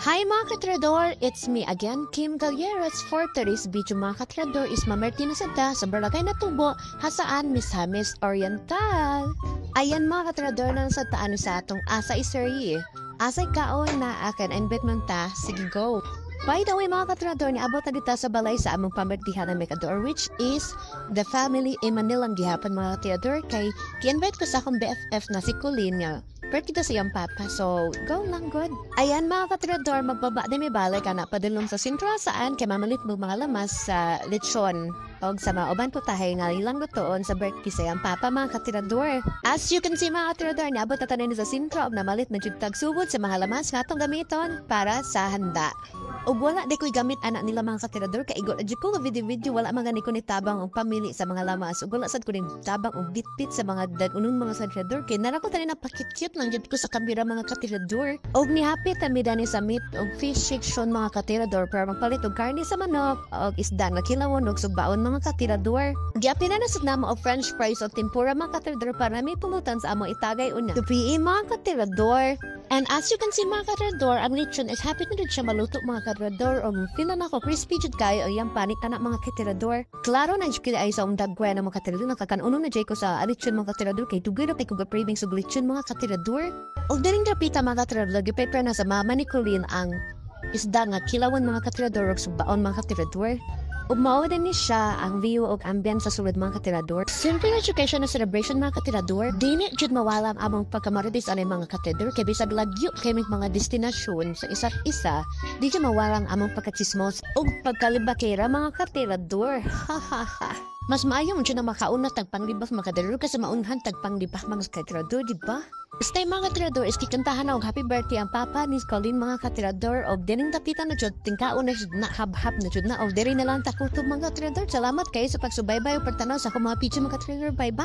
Hi mga katrador! It's me again, Kim Galleras. For today's video mga katrador is mamerti na sa Barangay Natubo, Hasaan, Misamis Oriental. Ayan mga katrador nang sa taan sa atong asa iseri. Asay kaon na akan invite man ta, sige go! By the way mga katrador, niabot na dita sa balay sa among pamertihan ng Mekador, which is the family in Manilang gihapon mga katrador. Kay ki-invite ko sa akong BFF na si Colleen nga. Pero kita siyang papa, so go lang good. Ayan mga katrador, magbaba din may balay ka na padulong sa sintro saan kay mamalit mo mga lamas sa lechon. O sa mga uban po tayo nga ilang lutoon sa birthday sa iyang papa mga katrador. As you can see mga katrador, niabot na tanin sa sintro og namalit na jud subod sa mga lamas nga atong gamiton para sa handa. Ug wala di ko'y gamit anak nila mga katrador kay igol adyo ko nga video wala mga ni ko ni tabang og pamili sa mga lamas ug wala sad ko ning tabang og bitbit sa mga unong mga katrador kay nara ko tani na pakit-cute lang jud ko sa kamera mga katrador. Og nihapit ta mi dani sa meat og fish section mga katrador para magpalit og karne sa manok og isda nga kilawon og sugbaon mga katrador. Giapin na nasud namo og french fries o tempura mga katrador para may pulutan sa among itagay una. Tupi mga katrador. And as you can see mga katrador, ang lechon is happy na rin siya maluto mga katrador o feel na ako crispy jud kayo o yung panik na mga katrador. Klaro na jud ay sa dagway na mga katrador nakakanuno na jay ko sa lechon mga katrador kay tugay na kay kuga craving sa lechon mga katrador. O diring drapita mga katrador, giprepare na sa mama ni Colleen ang isda nga kilawan mga katrador o subaon mga katrador. Ug mao din ni siya ang view og ambience sa sulod mga katirador. Simple education na celebration mga katirador. Dili jud mawala ang among pagkamaridis anay mga katedor kay bisag lagyo kay mga destinasyon sa isa't isa, di jud mawala ang among pagkachismos ug pagkalibakera mga katirador. Mas maayo mo na makauna tagpanglibak mga katedor kasi maunhan tagpanglibak mga katirador, di ba? Stay mga katirador is kikantahan na og happy birthday ang papa ni Colleen mga katirador og dining tapitan na jud tingkaon na jud na hab-hab na jud na og diri na lang takutob mga katirador. Salamat kayo sa pagsubaybay ug pagtanaw sa akong mga picture mga katirador. Bye bye.